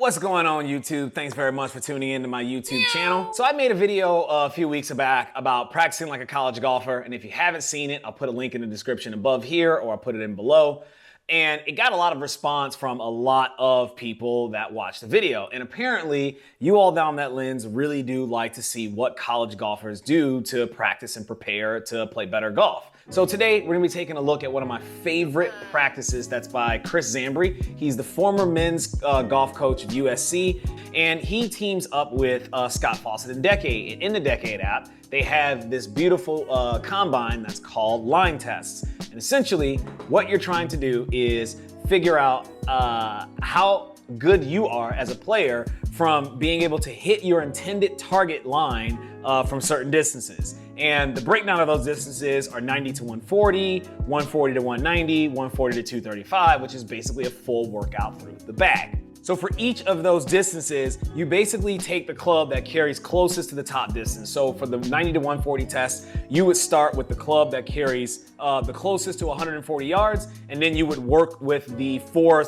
What's going on YouTube? Thanks very much for tuning into my YouTube channel. So I made a video a few weeks back about practicing like a college golfer, and if you haven't seen it, I'll put a link in the description above here or I'll put it in below. And it got a lot of response from a lot of people that watched the video. And apparently, you all down that lens really do like to see what college golfers do to practice and prepare to play better golf. So today, we're gonna be taking a look at one of my favorite practices that's by Chris Zambri. He's the former men's golf coach of USC, and he teams up with Scott Fawcett in Decade. And in the Decade app, they have this beautiful combine that's called line tests. And essentially, what you're trying to do is figure out how good you are as a player from being able to hit your intended target line from certain distances. And the breakdown of those distances are 90 to 140, 140 to 190, 140 to 235, which is basically a full workout through the bag. So for each of those distances, you basically take the club that carries closest to the top distance. So for the 90 to 140 test, you would start with the club that carries the closest to 140 yards, and then you would work with the four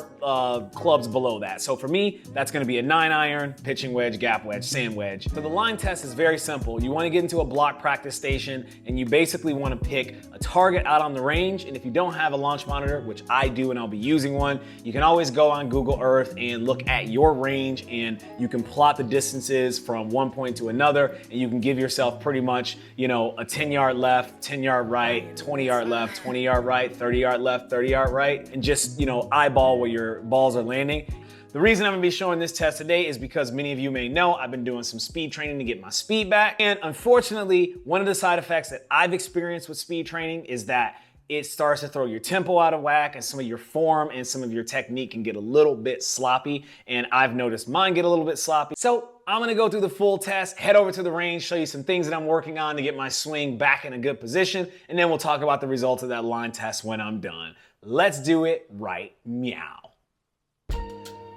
clubs below that. So for me, that's gonna be a 9-iron, pitching wedge, gap wedge, sand wedge. So the line test is very simple. You wanna get into a block practice station, and you basically wanna pick a target out on the range, and if you don't have a launch monitor, which I do and I'll be using one, you can always go on Google Earth and look at your range, and you can plot the distances from one point to another, and you can give yourself pretty much, you know, a 10-yard left, 10-yard right, 20-yard left, 20-yard right, 30-yard left, 30-yard right, and just, you know, eyeball where your balls are landing. The reason I'm gonna be showing this test today is because many of you may know I've been doing some speed training to get my speed back. And unfortunately, one of the side effects that I've experienced with speed training is that it starts to throw your tempo out of whack, and some of your form and some of your technique can get a little bit sloppy. And I've noticed mine get a little bit sloppy. So I'm gonna go through the full test, head over to the range, show you some things that I'm working on to get my swing back in a good position, and then we'll talk about the results of that line test when I'm done. Let's do it right meow.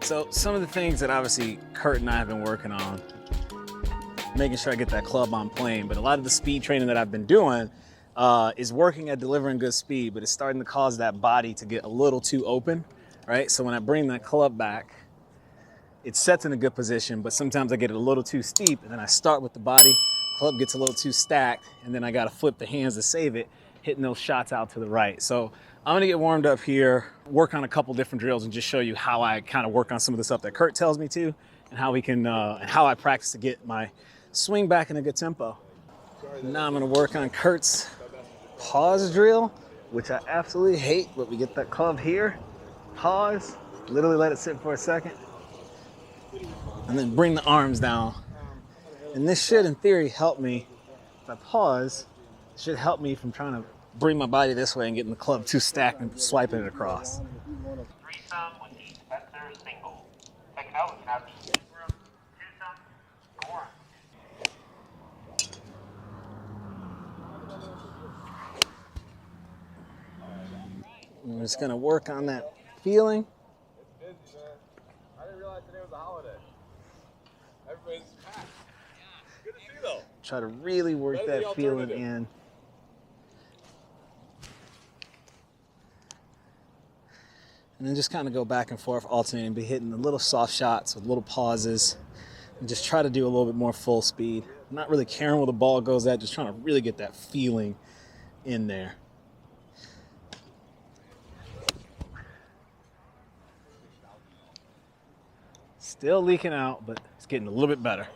So some of the things that obviously Kurt and I have been working on, making sure I get that club on plane, but a lot of the speed training that I've been doing is working at delivering good speed, but it's starting to cause that body to get a little too open, right? So when I bring that club back, it sets in a good position, but sometimes I get it a little too steep, and then I start with the body, club gets a little too stacked, and then I gotta flip the hands to save it, hitting those shots out to the right. So I'm gonna get warmed up here, work on a couple different drills, and just show you how I kind of work on some of the stuff that Kurt tells me to, and how we can, and how I practice to get my swing back in a good tempo. Now I'm gonna work on Kurt's pause drill, which I absolutely hate, but we get that club here, pause, literally let it sit for a second, and then bring the arms down. And this should, in theory, help me. If I pause, it should help me from trying to bring my body this way and getting the club too stacked and swiping it across. Threesome with the Spencer single. Check it out, we can have the twosome, four. I'm just gonna work on that feeling. It's busy, man. I didn't realize today was a holiday. Everybody's packed. Good to see you, though. Try to really work Better that the feeling alternative. in. And then just kind of go back and forth, alternating, be hitting the little soft shots with little pauses, and just try to do a little bit more full speed. I'm not really caring where the ball goes at, just trying to really get that feeling in there. Still leaking out, but it's getting a little bit better.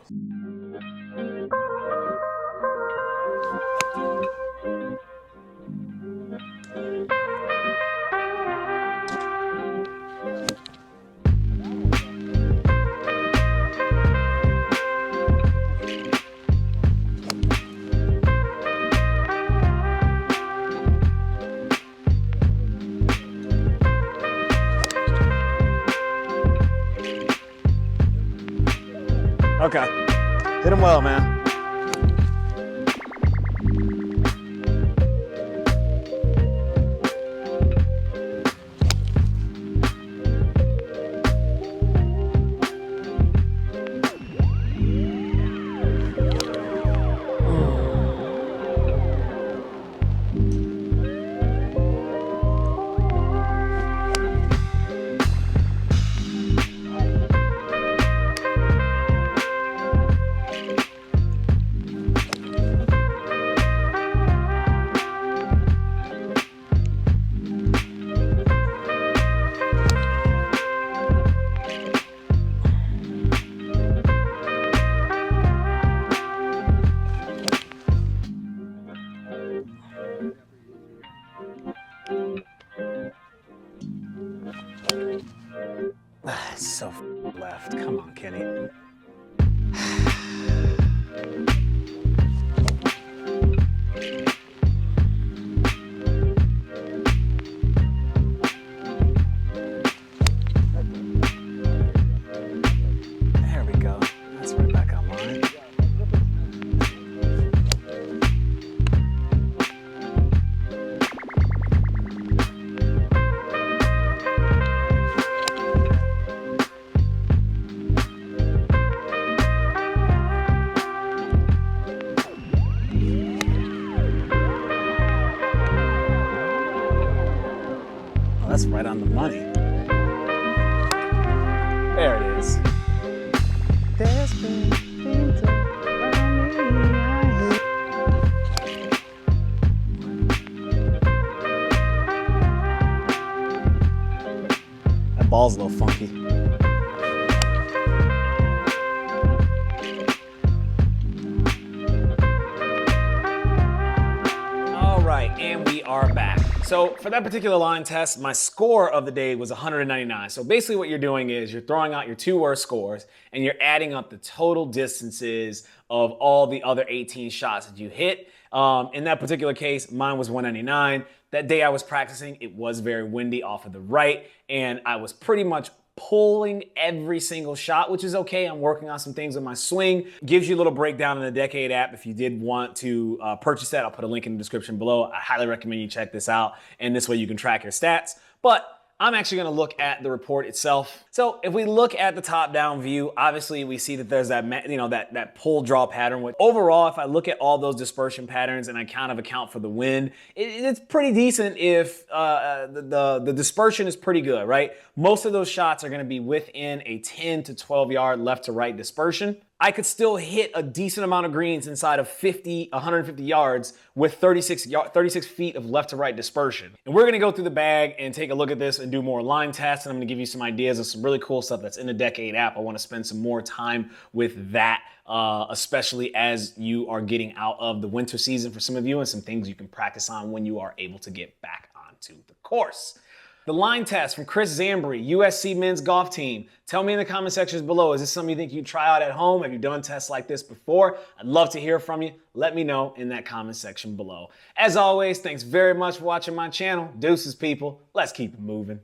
Okay, hit him well, man. left. Come on, Kenny. There we go. That's right back online. Oh, that's right on the money. There it is. That ball's a little funky. All right, and we are back. So for that particular line test, my score of the day was 199. So basically what you're doing is you're throwing out your two worst scores and you're adding up the total distances of all the other 18 shots that you hit. In that particular case, mine was 199. That day I was practicing, it was very windy off of the right, and I was pretty much pulling every single shot, which is okay. I'm working on some things with my swing. Gives you a little breakdown in the Decade app. If you did want to purchase that, I'll put a link in the description below. I highly recommend you check this out, and this way you can track your stats. But I'm actually gonna look at the report itself. So if we look at the top-down view, obviously we see that there's that, that pull draw pattern. Which overall, if I look at all those dispersion patterns and I kind of account for the wind, it's pretty decent if the dispersion is pretty good, right? Most of those shots are gonna be within a 10 to 12 yard left to right dispersion. I could still hit a decent amount of greens inside of 150 yards with 36 feet of left to right dispersion. And we're gonna go through the bag and take a look at this and do more line tests. And I'm gonna give you some ideas of some really cool stuff that's in the Decade app. I wanna spend some more time with that, especially as you are getting out of the winter season for some of you, and some things you can practice on when you are able to get back onto the course. The line test from Chris Zambri, USC men's golf team. Tell me in the comment sections below, is this something you think you'd try out at home? Have you done tests like this before? I'd love to hear from you. Let me know in that comment section below. As always, thanks very much for watching my channel. Deuces, people. Let's keep it moving.